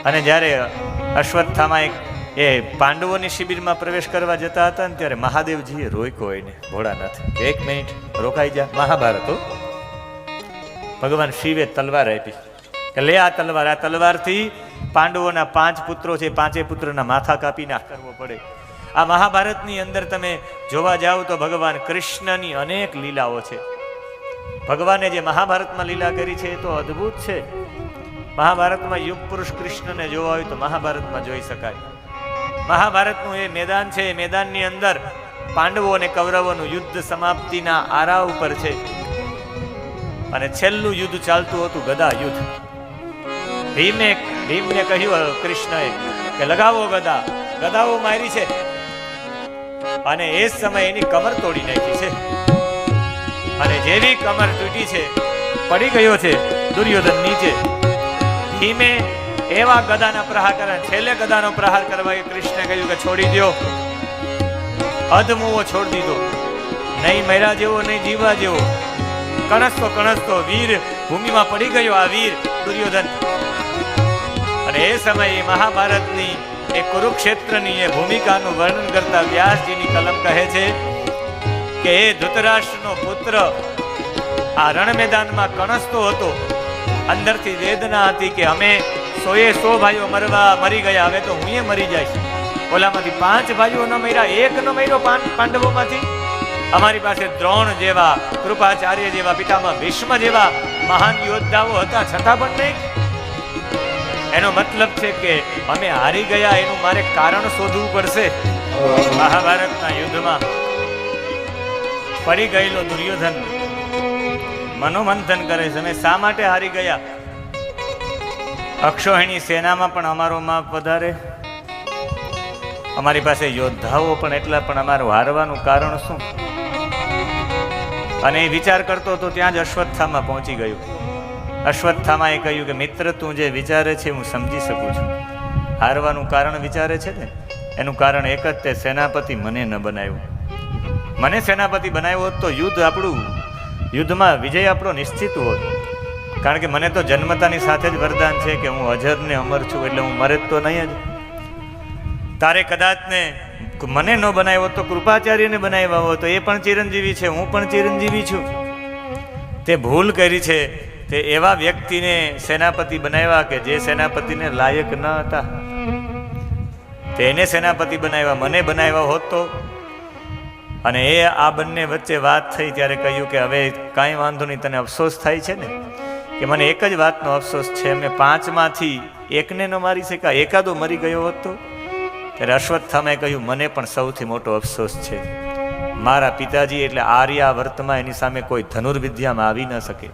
અને જ્યારે અશ્વત્થામા એ પાંડવોની શિબિરમાં પ્રવેશ કરવા જતા હતા ને ત્યારે મહાદેવજીએ રોક્યો એને, ભોળાનાથ, 1 મિનિટ રોકાઈ જા. મહાભારત. ભગવાન શિવે તલવાર આપી કે લે આ તલવારથી પાંડવોના 5 પુત્રો છે, 5 પુત્રના માથા કાપી નાખ કરવો પડે. આ મહાભારતની અંદર તમે જોવા જાઓ તો ભગવાન કૃષ્ણની અનેક લીલાઓ છે. ભગવાને જે મહાભારતમાં લીલા કરી છે એ તો અદ્ભુત છે. મહાભારતમાં યુગ પુરુષ કૃષ્ણને જોવા હોય તો મહાભારતમાં જોઈ શકાય. મહાભારતનું એ મેદાન છે, એ મેદાનની અંદર પાંડવો અને કૌરવોનું યુદ્ધ સમાપ્તિના આરા ઉપર છે. અને છેલ્લું યુદ્ધ ચાલતું હતું ગદા યુદ્ધ. ભીમને કહ્યું કૃષ્ણએ કે લગાવો ગદા. ગદાઓ મારી છે અને એ સમય એની કમર તોડી નાખી છે. અને જેવી કમર તૂટી છે, પડી ગયો છે દુર્યોધન નીચે. ભીમે એવા ગદાના પ્રહાર કર્યા, છેલ્લે ગદાનો પ્રહાર કરવા કૃષ્ણે કહ્યું કે છોડી દો. અધમુઓ છોડી દીધો, નહીં મર્યા જેવો નહીં જીવવા જેવો. કણસતો વીર ભૂમિમાં પડી ગયો, આ વીર દુર્યોધન. અને એ સમયે મહાભારતની એ કુરુક્ષેત્રની એ ભૂમિકાનું વર્ણન કરતા વ્યાસજીની કલમ કહે છે કે એ ધૃતરાષ્ટ્રનો પુત્ર આ રણ મેદાનમાં કણસતો હતો. અંદરથી વેદના હતી કે અમે 100 ભાઈઓ મરી ગયા, હવે તો હું મરી જઈશ. ઓલામાંથી 5 ભાઈઓ ન મર્યા, 1 ન મર્યો પાંડવોમાંથી. અમારી પાસે દ્રોણ જેવા, કૃપાચાર્ય જેવા, પિતામહ ભીષ્મ જેવા મહાન યોદ્ધાઓ હતા, છતાં પણ નહીં. એનો મતલબ છે કે અમે હારી ગયા, એનું મારે કારણ શોધવું પડશે. મહાભારતના યુદ્ધમાં પડી ગયેલો દુર્યોધન મનોમંથન કરે છે, અમે શા માટે હારી ગયા? અક્ષોહિણી સેનામાં પણ અમારો માપ વધારે, અમારી પાસે યોદ્ધાઓ પણ એટલા, પણ અમારું હારવાનું કારણ શું? અને એ વિચાર કરતો તો ત્યાં જ અશ્વત્થામા પહોંચી ગયું. અશ્વત્થામાએ કહ્યું કે મિત્ર, તું જે વિચારે છે હું સમજી શકું છું. હારવાનું કારણ વિચારે છે ને, એનું કારણ એક જ, તે સેનાપતિ મને ન બનાવ્યો. મને સેનાપતિ બનાવ્યો હોત તો યુદ્ધમાં વિજય આપણો નિશ્ચિત હોત. કારણ કે મને તો જન્મતાની સાથે જ વરદાન છે કે હું અજર ને અમર છું, એટલે હું મરે તો નહીં જ. તારે કદાચ ને મને ન બનાવ્યો તો કૃપાચાર્યને બનાવ્યા હોય તો એ પણ ચિરંજીવી છે, હું પણ ચિરંજીવી છું. તે ભૂલ કરી છે, તે એવા વ્યક્તિને સેનાપતિ બનાવ્યા કે જે સેનાપતિને લાયક ન હતા. તેને સેનાપતિ બનાવ્યા, મને બનાવ્યા હોત તો. અને એ આ બંને વચ્ચે વાત થઈ ત્યારે કહ્યું કે હવે કાંઈ વાંધો નહીં, તને અફસોસ થાય છે ને? કે મને એક જ વાતનો અફસોસ છે, મેં 5માંથી 1ને ન મારી શક્યા, એકાદો મરી ગયો હોત તો. ત્યારે અશ્વત્થામાએ કહ્યું મને પણ સૌથી મોટો અફસોસ છે, મારા પિતાજી એટલે આર્યાવર્તમાં એની સામે કોઈ ધનુર્વિદ્યામાં આવી ન શકે.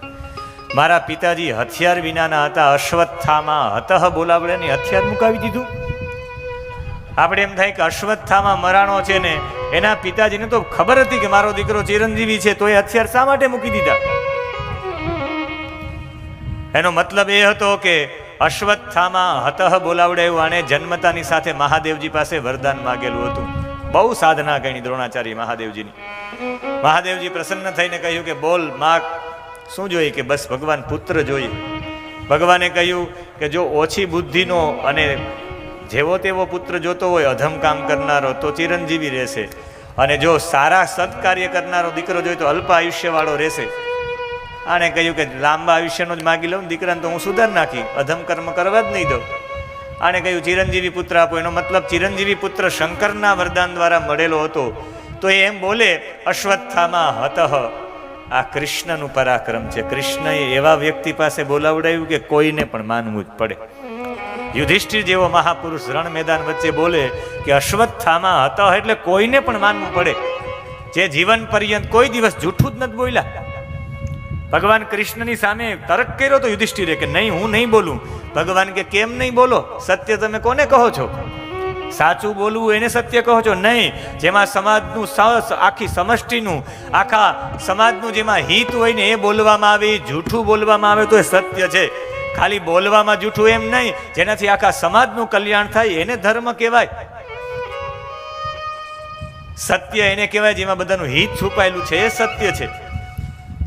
મારા પિતાજી હથિયાર વિનાના હતા. અશ્વત્થામા હતઃ બોલાવડે ને હથિયાર મુકાવી દીધું. આપણે એમ થાય કે અશ્વત્થામા મરાણો છે ને, એના પિતાજીને તો ખબર હતી કે મારો દીકરો ચિરંજીવી છે, તો એ હથિયાર શા માટે મૂકી દીધા? એનો મતલબ એ હતો કે અશ્વત્થામા હતઃ બોલાવડાયું, આને જન્મતાની સાથે મહાદેવજી પાસે વરદાન માગેલું હતું. બહુ સાધના કરી દ્રોણાચાર્ય મહાદેવજીની. મહાદેવજી પ્રસન્ન થઈને કહ્યું કે બોલ માગ, શું જોઈએ? કે બસ ભગવાન પુત્ર જોઈએ. ભગવાને કહ્યું કે જો ઓછી બુદ્ધિનો અને જેવો તેવો પુત્ર જોતો હોય, અધમ કામ કરનારો, તો ચિરંજીવી રહેશે. અને જો સારા સત્કાર્ય કરનારો દીકરો જોઈએ તો અલ્પ આયુષ્યવાળો રહેશે. આને કહ્યું કે લાંબા આયુષ્યનો જ માગી લઉં, દીકરાને તો હું સુધાર નાખી, અધમ કર્મ કરવા જ નહીં દઉં. આને કહ્યું ચિરંજીવી પુત્ર આપો. એનો મતલબ ચિરંજીવી પુત્ર શંકરના વરદાન દ્વારા મળેલો હતો. તો એ એમ બોલે અશ્વત્થામા હતઃ, આ કૃષ્ણનું પરાક્રમ છે. કૃષ્ણએ એવા વ્યક્તિ પાસે બોલાવડાવ્યું કે કોઈને પણ માનવું જ પડે. યુધિષ્ઠિર જેવો મહાપુરુષ રણ મેદાન વચ્ચે બોલે કે અશ્વત્થામા હતઃ એટલે કોઈને પણ માનવું પડે. જે જીવન પર્યંત કોઈ દિવસ જૂઠું જ નથી બોલ્યા. ભગવાન કૃષ્ણની સામે તર્ક કર્યો તો યુધિષ્ઠિરે કે નહીં, હું નહીં બોલું. ભગવાન કે કેમ નહીં બોલો? સત્ય તમે કોને કહો છો? સાચું બોલવું એને સત્ય કહો છો? નહીં, જેમાં સમાજનું આખી સમષ્ટિનું, આખા સમાજનું જેમાં હિત હોય ને એ બોલવામાં આવે, જૂઠું બોલવામાં આવે તો એ સત્ય છે. ખાલી બોલવામાં જૂઠું એમ નહીં, જેનાથી આખા સમાજનું કલ્યાણ થાય એને ધર્મ કહેવાય. સત્ય એને કહેવાય જેમાં બધાનું હિત છુપાયેલું છે, એ સત્ય છે.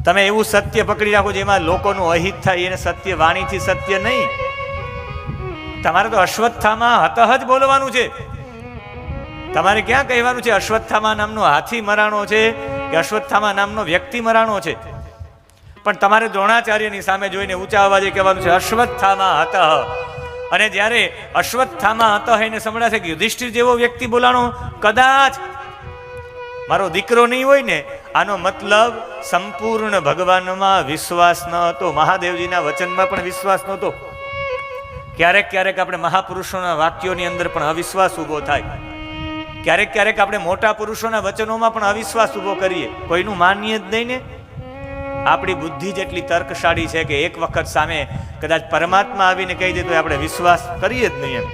તમે એવું સત્ય પકડી રાખો જેમાં લોકોનું અહિત થાય, એને સત્ય વાણીથી સત્ય નહીં. તમારે તો અશ્વત્થામા હતઃ જ બોલવાનું છે. તમારે ક્યાં કહેવાનું છે અશ્વત્થામા નામનો હાથી મરાણો છે કે અશ્વત્થામા નામનો વ્યક્તિ મરાણો છે? પણ તમારે દ્રોણાચાર્યની સામે જોઈને ઊંચા અવાજે કહેવાનું છે અશ્વત્થામા હતઃ. અને જ્યારે અશ્વત્થામા હતઃ એને સંભળાશે કે યુધિષ્ઠિર જેવો વ્યક્તિ બોલાણો, કદાચ મારો દીકરો નહીં હોય ને, આનો મતલબ સંપૂર્ણ ભગવાનમાં વિશ્વાસ ન હતો, મહાદેવજીના વચનમાં પણ વિશ્વાસ નહોતો. ક્યારેક ક્યારેક આપણે મહાપુરુષોના વાક્યોની અંદર પણ અવિશ્વાસ ઊભો થાય. ક્યારેક ક્યારેક આપણે મોટા પુરુષોના વચનોમાં પણ અવિશ્વાસ ઊભો કરીએ, કોઈનું માનીએ જ નહીં ને. આપણી બુદ્ધિ જેટલી તર્કશાળી છે કે એક વખત સામે કદાચ પરમાત્મા આવીને કહી દે તો આપણે વિશ્વાસ કરીએ જ નહીં એમ.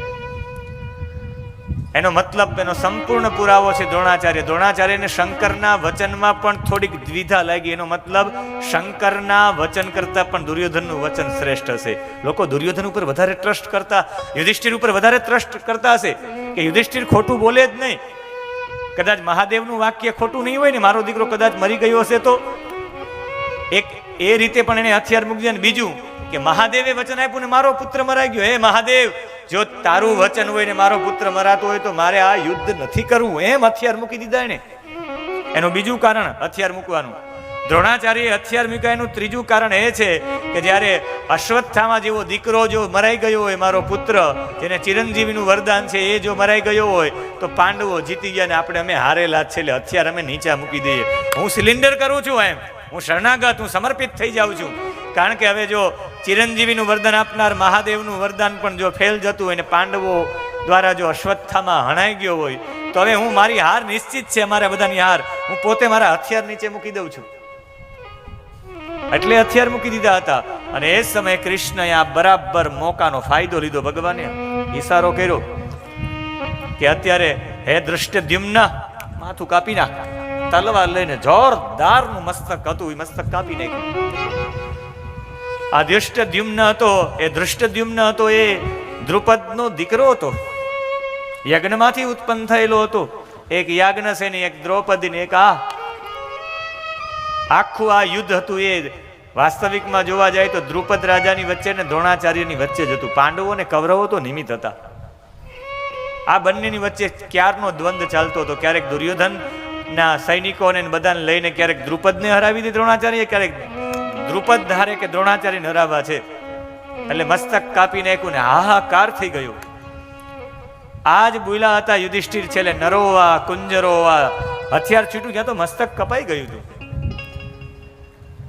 એનો મતલબ એનો સંપૂર્ણ પુરાવો છે દ્રોણાચાર્ય. દ્રોણાચાર્યને શંકરના વચનમાં પણ થોડીક દ્વિધા લાગી. એનો મતલબ શંકરના વચન કરતા પણ દુર્યોધનનું વચન શ્રેષ્ઠ હશે. લોકો દુર્યોધન ઉપર વધારે ટ્રસ્ટ કરતા, યુધિષ્ઠિર ઉપર વધારે ટ્રસ્ટ કરતા હશે કે યુધિષ્ઠિર ખોટું બોલે જ નહીં. કદાચ મહાદેવનું વાક્ય ખોટું નહીં હોય ને, મારો દીકરો કદાચ મરી ગયો હશે તો એક એ રીતે પણ એને હથિયાર મૂકી દે. બીજું કે મહાદેવે વચન આપ્યું ને મારો પુત્ર મરાઈ ગયો, હે મહાદેવ જો તારું વચન હોય ને મારો પુત્ર મરાતો હોય તો મારે આ યુદ્ધ નથી કરવું, એમ હથિયાર મૂકી દીધા એને. એનું બીજું કારણ હથિયાર મૂકવાનું. દ્રોણાચાર્ય હથિયાર મૂક્યા એનું ત્રીજું કારણ એ છે કે જ્યારે અશ્વત્થામા જેવો દીકરો જો મરાઈ ગયો હોય, મારો પુત્ર જેને ચિરંજીવીનું વરદાન છે એ જો મરાઈ ગયો હોય તો પાંડવો જીતી ગયા ને આપણે અમે હારેલા છે, એટલે હથિયાર અમે નીચે મૂકી દઈએ. હું સિલિન્ડર કરું છું, એમ હું શરણાગત, હું સમર્પિત થઈ જાઉં છું. કારણ કે હવે જો ચિરંજીવીનું વરદાન આપનાર મહાદેવનું વરદાન પણ જો ફેલ જતું હોય ને પાંડવો દ્વારા જો અશ્વત્થામા હણાઈ ગયો હોય તો હવે હું મારી હાર નિશ્ચિત છે, અમારા બધાની હાર, હું પોતે મારા હથિયાર નીચે મૂકી દઉં છું. એટલે હથિયાર મૂકી દીધા હતા. અને એ સમયે કૃષ્ણએ આ બરાબર મોકાનો ફાયદો લીધો. ભગવાને ઈશારો કર્યો કે અત્યારે હે દૃષ્ટદ્યુમ્ન માથું કાપી નાખ. તલવાર લઈને જોરદારનું મસ્તક હતું, એ મસ્તક કાપી નાખ્યું. આ દૃષ્ટદ્યુમ્ન હતો, એ દૃષ્ટદ્યુમ્ન હતો એ દ્રુપદનો દીકરો હતો, યજ્ઞમાંથી ઉત્પન્ન થયેલો હતો. એક યાજ્ઞસેની, એક દ્રૌપદી, એક આખું આ યુદ્ધ હતું એ વાસ્તવિકમાં જોવા જાય તો દ્રુપદ રાજાની વચ્ચે ને દ્રોણાચાર્યની વચ્ચે જ હતું. પાંડવો ને કૌરવો તો નિમિત્ત હતા. આ બંનેની વચ્ચે ક્યારનો દ્વંદ્વ ચાલતો હતો. ક્યારેક દુર્યોધન ના સૈનિકોને બધાને લઈને ક્યારેક દ્રુપદને હરાવી દી દ્રોણાચાર્ય, ક્યારેક દ્રુપદ ધારે કે દ્રોણાચાર્યને હરાવવા છે. એટલે મસ્તક કાપી નાખ્યું ને હાહાકાર થઈ ગયો. આજ બોલ્યા હતા યુધિષ્ઠિર છેલ્લે, નરોવા કુંજરોવા, હથિયાર છૂટું ગયા તો મસ્તક કપાઈ ગયું હતું.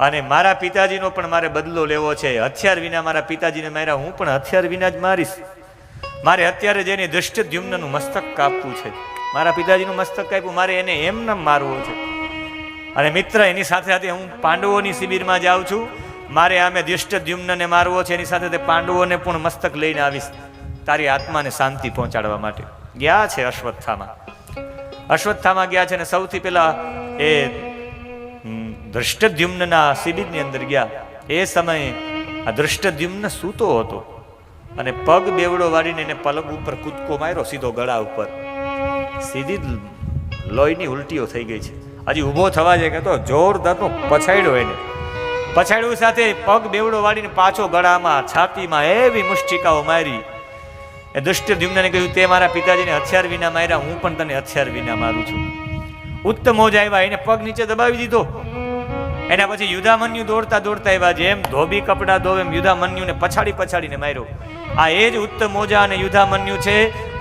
અને મારા પિતાજીનો પણ મારે બદલો લેવો છે. હથિયાર વિના મારા પિતાજીને માર્યા, હું પણ હથિયાર વિના જ મારીશ. મારે અત્યારે જઈને દૃષ્ટદ્યુમ્નનું મસ્તક કાપવું છે. મારા પિતાજીનું મસ્તક કાપ્યું, મારે એને એમને મારવો છે. અને મિત્ર એની સાથે સાથે હું પાંડવોની શિબિરમાં જાઉં છું, મારે આમે દૃષ્ટદ્યુમ્નને મારવો છે, એની સાથે પાંડવોને પણ મસ્તક લઈને આવીશ તારી આત્માને શાંતિ પહોંચાડવા માટે. ગયા છે અશ્વત્થામા ગયા છે ને સૌથી પહેલા એ દૃષ્ટદ્યુમ્નના શિબિરની અંદર ગયા. એ સમયે આ દૃષ્ટદ્યુમ્ન સૂતો હતો અને પગ બેવડો વાળીને એને પલંગ ઉપર કૂદકો માર્યો, સીધો ગળા ઉપર. સીધી લોહીની ઉલટીઓ થઈ ગઈ છે. હજી ઊભો થવા જાય કે તો જોરદારનો પછાડ્યો એને. પછાડ્યું સાથે પગ બેવડો વાળીને પાછો ગળામાં છાતીમાં એવી મુષ્ટિકાઓ મારી. એ દૃષ્ટદ્યુમ્નને કહ્યું તે મારા પિતાજીને હથિયાર વિના માર્યા, હું પણ તને હથિયાર વિના મારું છું. ઉત્તમોજ આવ્યા, એને પગ નીચે દબાવી દીધો. એના પછી યુધામન્યુ દોડતા દોડતા આવ્યા, જેમ ધોબી કપડા ધોવે એમ યુધામન્યુને પછાડીને માર્યો. આ એ જ ઉત્તમોજા અને યુધામન્યુ છે.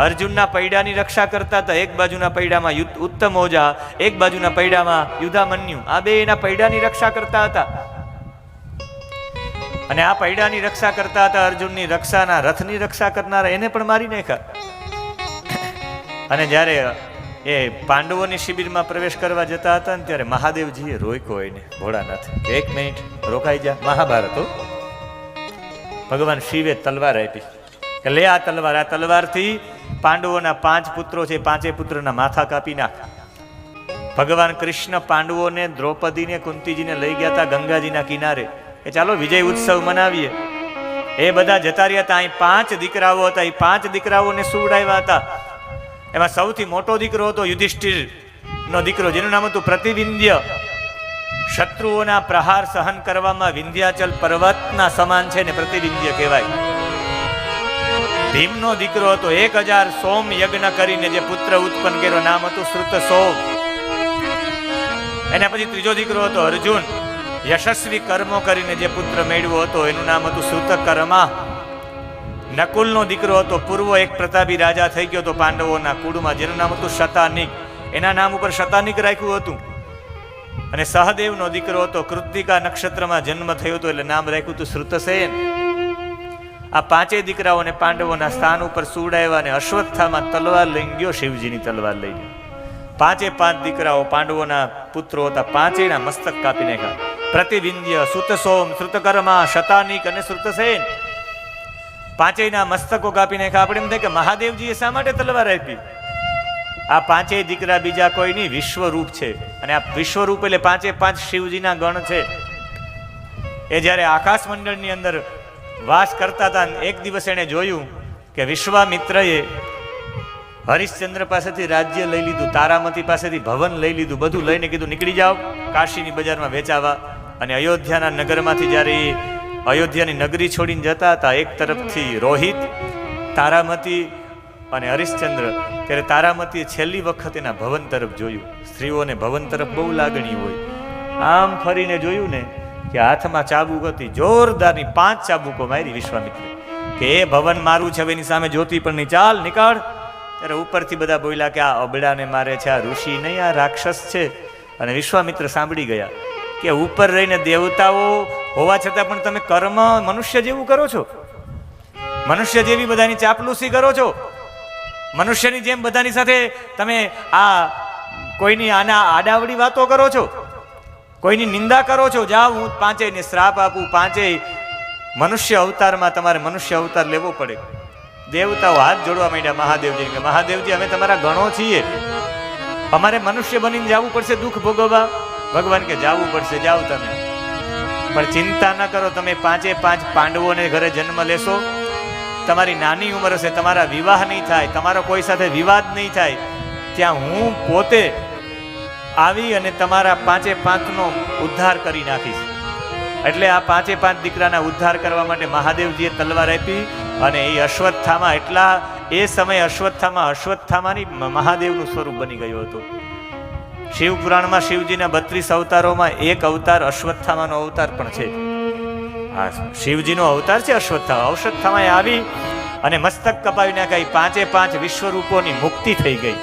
અર્જુનના પૈડાની રક્ષા કરતા હતા. એક બાજુના પૈડામાં ઉત્તમોજા, એક બાજુના પૈડામાં યુધામન્યુ. આ બે એના પૈડાની રક્ષા કરતા હતા. અને આ પૈડાની રક્ષા કરતા હતા, અર્જુનની રક્ષાના રથની રક્ષા કરનારા એને પણ મારી નાખ્યા. અને જ્યારે એ પાંડવોની શિબિરમાં પ્રવેશ કરવા જતા હતા ને ત્યારે મહાદેવજીએ રોક્યો એને, ભોળાનાથ, એક મિનિટ રોકાઈ જા. મહાભારત ભગવાન શિવે તલવાર આપી કે લે આ તલવારથી પાંડવોના 5 પુત્રો છે, 5 પુત્રના માથા કાપી નાખ. ભગવાન કૃષ્ણ પાંડવોને, દ્રૌપદીને, કુંતીજીને લઈ ગયા હતા ગંગાજીના કિનારે કે ચાલો વિજય ઉત્સવ મનાવીએ. એ બધા જતા રહ્યા હતા. અહીં 5 દીકરાઓ હતા. એ 5 દીકરાઓને સુવડાવ્યા હતા. એમાં સૌથી મોટો દીકરો હતો યુધિષ્ઠિર નો દીકરો, જેનું નામ હતું પ્રતિવિંધ્ય. શત્રુઓના પ્રહાર સહન કરવામાં વિંધ્યાચલ પર્વતના સમાન છે ને પ્રતિવિંધ્ય કહેવાય. ભીમનો દીકરો હતો. 1000 સોમ યજ્ઞ કરીને જે પુત્ર ઉત્પન્ન કર્યો નામ હતું શ્રુત સોમ. એના પછી ત્રીજો દીકરો હતો અર્જુન. યશસ્વી કર્મો કરીને જે પુત્ર મેળવ્યો હતો એનું નામ હતું શ્રુતકર્મા. નકુલનો દીકરો હતો પૂર્વ એક પ્રતાપી રાજા થઈ ગયો હતો પાંડવોના કુળમાં, જેનું નામ હતું શતાનિક. એના નામ ઉપર શતાનિક રાખ્યું હતું. અને સહદેવનો દીકરો હતો, કૃતિકા નક્ષત્રમાં જન્મ થયો હતો એટલે નામ રાખ્યું હતું શ્રુતસેન. આ પાંચેય દીકરાઓને પાંડવોના સ્થાન ઉપર સુવડાવ્યા અને અશ્વત્થામાં તલવાર લઈને ગયો, શિવજીની તલવાર લઈને. 5 દીકરાઓ પાંડવોના પુત્રો હતા, પાંચેયના મસ્તક કાપી નાખ્યા. પ્રતિવિંધ્ય, શ્રુતસોમ, શ્રુતકર્મા, શતાનિક અને શ્રુતસેન, પાંચેયના મસ્તકો કાપી નાખ્યા. આપણે એમ થાય કે મહાદેવજીએ શા માટે તલવાર આપી? આ પાંચેય દીકરા બીજા કોઈ નહીં, વિશ્વરૂપ છે. અને આ વિશ્વરૂપ એટલે 5 શિવજીના ગણ છે. એ જ્યારે આકાશ મંડળની અંદર વાસ કરતા હતા, એક દિવસ એને જોયું કે વિશ્વામિત્રએ હરિશ્ચંદ્ર પાસેથી રાજ્ય લઈ લીધું, તારામતી પાસેથી ભવન લઈ લીધું, બધું લઈને કીધું નીકળી જાઓ કાશીની બજારમાં વેચાવા. અને અયોધ્યાના નગરમાંથી જ્યારે અયોધ્યાની નગરી છોડીને જતા હતા, એક તરફથી રોહિત, તારામતી અને હરિશ્ચંદ્ર, ત્યારે તારામતીએ છેલ્લી વખત એના ભવન તરફ જોયું. સ્ત્રીઓને ભવન તરફ બહુ લાગણી હોય. આમ ફરીને જોયું ને કે હાથમાં ચાબુક હતી, જોરદારની 5 ચાબુકો મારી વિશ્વામિત્રે કે એ ભવન મારું છે, એની સામે જોતી પણ નહીં, ચાલ નીકળ. ત્યારે ઉપરથી બધા બોલ્યા કે આ અબડાને મારે છે, આ ઋષિ નહીં, આ રાક્ષસ છે. અને વિશ્વામિત્ર સાંભળી ગયા કે ઉપર રહીને દેવતાઓ હોવા છતાં પણ તમે કર્મ મનુષ્ય જેવું કરો છો, મનુષ્ય જેવી બધાની ચાપલુસી કરો છો, મનુષ્યની જેમ બધાની સાથે તમે આ કોઈની આના આડાવડી વાતો કરો છો, કોઈની નિંદા કરો છો. જાઓ હું પાંચેયને શ્રાપ આપું, પાંચેય મનુષ્ય અવતારમાં તમારે મનુષ્ય અવતાર લેવો પડે. દેવતાઓ હાથ જોડવા માંડ્યા મહાદેવજી કે મહાદેવજી અમે તમારા ગણો છીએ, અમારે મનુષ્ય બનીને જવું પડશે દુઃખ ભોગવવા. ભગવાન કે જવું પડશે, જાઓ તમે, પણ ચિંતા ન કરો, તમે 5 પાંડવોને ઘરે જન્મ લેશો, તમારી નાની ઉંમર હશે, તમારા વિવાહ નહીં થાય, તમારો કોઈ સાથે વિવાદ નહીં થાય, ત્યાં હું પોતે આવી અને તમારા 5નો ઉદ્ધાર કરી નાખીશ. એટલે આ 5 દીકરાના ઉદ્ધાર કરવા માટે મહાદેવજીએ તલવાર આપી. અને એ અશ્વત્થામા, એટલા એ સમયે અશ્વત્થામાની મહાદેવનું સ્વરૂપ બની ગયું હતું. શિવ પુરાણમાં શિવજીના 32 અવતારોમાં એક અવતાર અશ્વત્થામાનો અવતાર પણ છે. આ શિવજીનો અવતાર છે અશ્વત્થામા. અશ્વત્થામાએ આવી અને મસ્તક કપાવી નાખાય, 5 વિશ્વરૂપોની મુક્તિ થઈ ગઈ.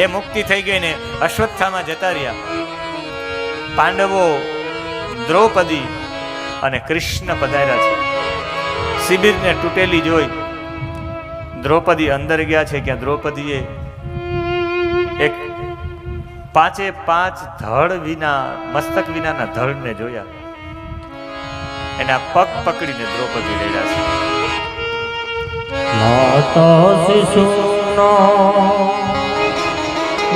એ મુક્તિ થઈ ગઈ ને અશ્વત્થામા જતા રહ્યા. પાંડવો, દ્રૌપદી અને કૃષ્ણ પધાર્યા છે. શિબિરને તૂટેલી જોઈ દ્રૌપદી અંદર ગયા છે, ક્યાં દ્રૌપદીએ એક 5 ધડ વિના, મસ્તક વિનાના ધડને જોયા. એના પગ પકડીને દ્રૌપદી રહ્યા છે. માતા શિશુના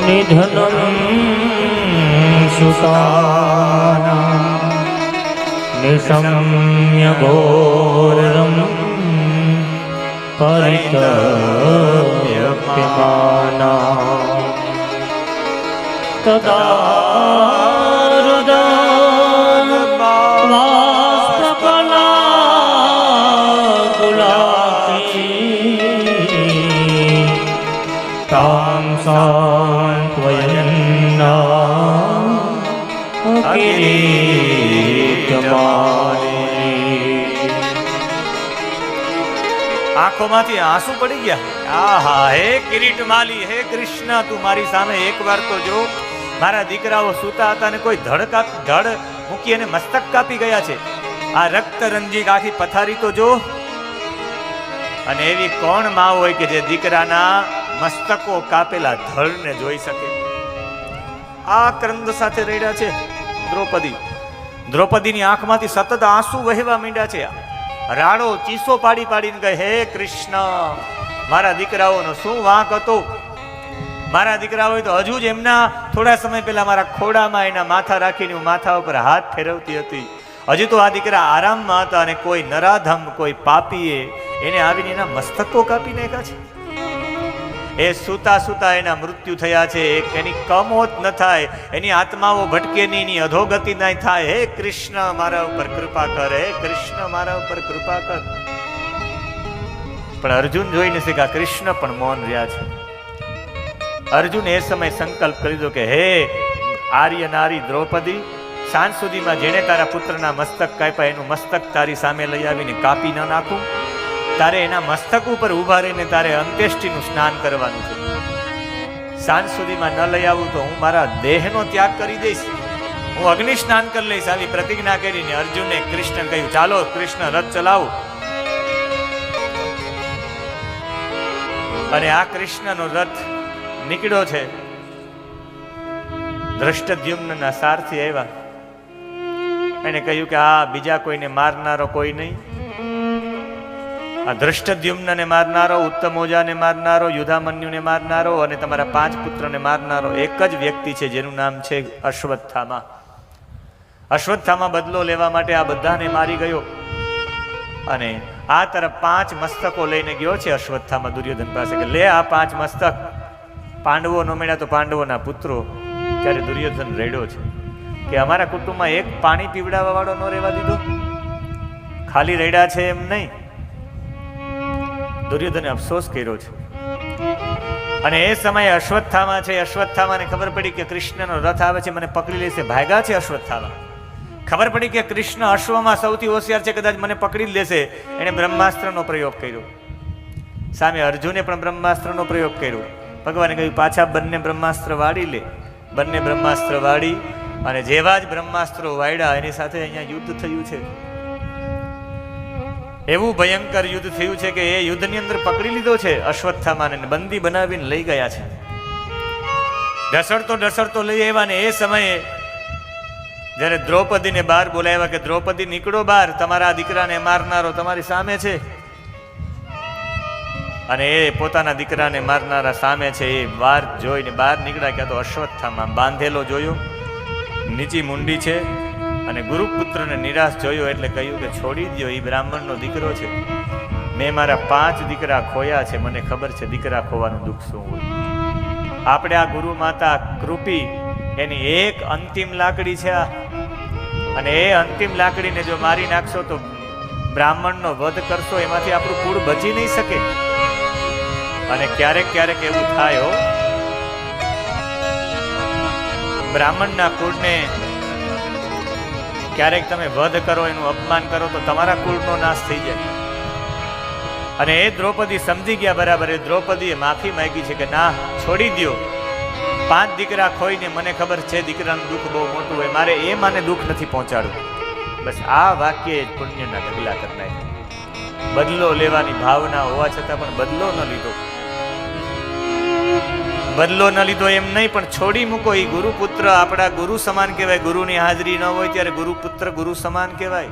નિધનમ સુતાના નિશમ્ય ઘોરમ પરિતપ્યમાના તદા રુદન વાસ્પ્રકલા ગુલાતી તામ સાંત્વયન્ના કિરીટમાલી. આંખોમાંથી આંસુ પડી ગયા. આહા, હે કિરીટમાલી, હે કૃષ્ણ, તું મારી સામે એકવાર તો જો. મારા દીકરાઓ સૂતા હતા ને કોઈ ધડ મૂકી અને મસ્તક કાપી ગયા છે. આ રક્ત રંજીક આખી પથારી તો જો. અને એવી કોણ માં હોય કે જે દીકરાના મસ્તકો કાપેલા ધડને જોઈ શકે? આ ક્રંદ સાથે રડ્યા છે દ્રૌપદીની આંખમાંથી સતત આંસુ વહેવા માંડ્યા છે. રાડો ચીસો પાડી પાડીને કહે, હે કૃષ્ણ, મારા દીકરાઓનો શું વાંક હતો? મારા દીકરાઓએ તો હજુ જ એમના થોડા સમય પહેલા મારા ખોડામાં એના માથા રાખીને હું માથા ઉપર હાથ ફેરવતી હતી. હજુ તો આ દીકરા આરામમાં હતા અને કોઈ નરાધમ, કોઈ પાપીએ એને આવીને એના મસ્તકો કાપી નાખ્યા છે. એ સૂતા સૂતા એના મૃત્યુ થયા છે. એની કમોત ન થાય, એની આત્માઓ ભટકે નહીં, એની અધોગતિ નહીં થાય. હે કૃષ્ણ, મારા ઉપર કૃપા કર, હે કૃષ્ણ, મારા ઉપર કૃપા કર. પણ અર્જુન જોઈને શીખા કૃષ્ણ પણ મૌન રહ્યા છે. અર્જુન એ સમય સંકલ્પ કરી દો કે હે આર્ય નારી દ્રૌપદી, સાંજ સુધીમાં જેણે તારા પુત્રના મસ્તક કાપ્યા એનું મસ્તક તારી સામે લઈ આવીને કાપી ન નાખું. તારે એના મસ્તક ઉપર ઊભા રહીને તારે અંત્યેષ્ટિનું સ્નાન કરવાનું છે. સાંજ સુધીમાં ન લઈ આવું તો હું મારા દેહનો ત્યાગ કરી દઈશ, હું અગ્નિ સ્નાન કરી લઈશ. આવી પ્રતિજ્ઞા કરીને અર્જુને કૃષ્ણ કહ્યું ચાલો કૃષ્ણ રથ ચલાવો. અને આ કૃષ્ણનો રથ નીકળ્યો છે. ધૃષ્ટદ્યુમ્નના સારથી આવ્યા. એને કહ્યું કે આ બીજા કોઈને મારનારો કોઈ નહીં, આ ધૃષ્ટદ્યુમ્નને મારનારો, ઉત્તમોજાને મારનારો, યુધામન્યુને મારનારો અને તમારા 5 પુત્રને મારનારો એક જ વ્યક્તિ છે જેનું નામ છે અશ્વત્થામા. અશ્વત્થામા બદલો લેવા માટે આ બધાને મારી ગયો અને આ તરફ 5 મસ્તકો લઈને ગયો છે અશ્વત્થામા દુર્યોધન પાસે કે લે આ 5 મસ્તક. પાંડવો ન મળ્યા તો પાંડવોના પુત્રો. ત્યારે દુર્યોધન રેડ્યો છે કે અમારા કુટુંબમાં એક પાણી પીવડાવવા વાળો ન રહેવા દીધો, ખાલી રેડ્યા છે એમ નહીં. દુર્યોધને અફસોસ કર્યો છે. અને એ સમયે અશ્વત્થામા છે, અશ્વત્થામાને ખબર પડી કે કૃષ્ણનો રથ આવે છે, મને પકડી લેશે. ભાગ્યા છે અશ્વત્થામા. ખબર પડી કે કૃષ્ણ અશ્વમાં સૌથી હોશિયાર છે, કદાચ મને પકડી લેશે. એણે બ્રહ્માસ્ત્રનો પ્રયોગ કર્યો. સામે અર્જુને પણ બ્રહ્માસ્ત્રનો પ્રયોગ કર્યો. ભગવાને કહ્યું પાછા બંને બ્રહ્માસ્ત્ર વાળી લે. બંને બ્રહ્માસ્ત્ર વાળી અને જેવા જ બ્રહ્માસ્ત્રો વાળ્યા એની સાથે અહીંયા યુદ્ધ થયું છે. એવું ભયંકર યુદ્ધ થયું છે કે એ યુદ્ધની અંદર પકડી લીધો છે અશ્વત્થામાને, બંદી બનાવીને લઈ ગયા છે. ઢસડતો લઈ આવ્યા ને એ સમયે જ્યારે દ્રૌપદીને બહાર બોલાવ્યા કે દ્રૌપદી નીકળો બહાર, તમારા દીકરાને મારનારો તમારી સામે છે. અને એ પોતાના દીકરાને મારનારા સામે છે. એ બહાર જોઈને બહાર નીકળ્યા કે તો અશ્વત્થામા બાંધેલો જોયો, નીચી મુંડી છે અને ગુરુપુત્રને નિરાશ જોયો એટલે કહ્યું કે છોડી દો, એ બ્રાહ્મણનો દીકરો છે. મેં મારા 5 દીકરા ખોયા છે, મને ખબર છે દીકરા ખોવાનું દુઃખ શું હોય. આપણે આ ગુરુ માતા કૃપી એની એક અંતિમ લાકડી છે આ, અને એ અંતિમ લાકડીને જો મારી નાખશો તો બ્રાહ્મણનો વધ કરશો, એમાંથી આપણું કુળ બચી નહીં શકે. અને ક્યારેક ક્યારેક એવું થાય હો, બ્રાહ્મણના કુળને ક્યારેક તમે વધ કરો, એનું અપમાન કરો તો તમારા કુળનો નાશ થઈ જાય. અને એ દ્રૌપદી સમજી ગયા બરાબર. એ દ્રૌપદીએ માફી માંગી છે કે ના છોડી દો, 5 દીકરા ખોઈને મને ખબર છે દીકરાનું દુઃખ બહુ મોટું હોય, મારે એ માને દુઃખ નથી પહોંચાડવું. બસ આ વાક્ય જ પુણ્યના ઢગલા કરી નાખ્યા. બદલો લેવાની ભાવના હોવા છતાં પણ બદલો ન લીધો. બદલો ન લીધો એમ નહીં, પણ છોડી મૂકો. એ ગુરુપુત્ર આપણા ગુરુ સમાન કહેવાય. ગુરુની હાજરી ન હોય ત્યારે ગુરુપુત્ર ગુરુ સમાન કહેવાય.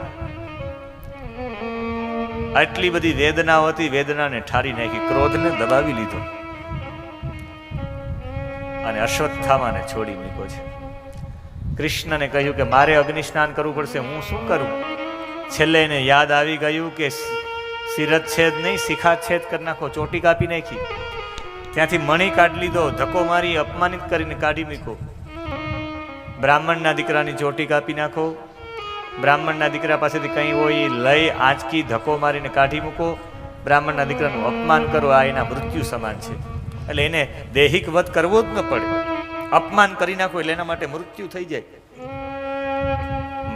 આટલી બધી વેદનાઓ હતી, વેદનાને ઠારી નાખી, ક્રોધને દબાવી લીધો અને અશ્વત્થામાને છોડી મૂક્યો છે. કૃષ્ણને કહ્યું કે મારે અગ્નિ સ્નાન કરવું પડશે, હું શું કરું? છેલ્લે એને યાદ આવી ગયું કે શિરચ્છેદ નહીં, શિખાચ્છેદ કરી નાખો. ચોટી કાપી નાખી, ત્યાંથી મણી કાઢી લીધો, ધક્કો મારી અપમાનિત કરીને કાઢી મૂકો. બ્રાહ્મણના દીકરાની ચોટી કાપી નાખો. બ્રાહ્મણના દીકરા પાસેથી કંઈ હોય લઈ આંચકી ધક્કો મારીને કાઢી મૂકો. બ્રાહ્મણના દીકરાનું અપમાન કરો, આ એના મૃત્યુ સમાન છે. એટલે એને દૈહિક વધ કરવો જ ન પડે, અપમાન કરી નાખો એટલે એના માટે મૃત્યુ થઈ જાય.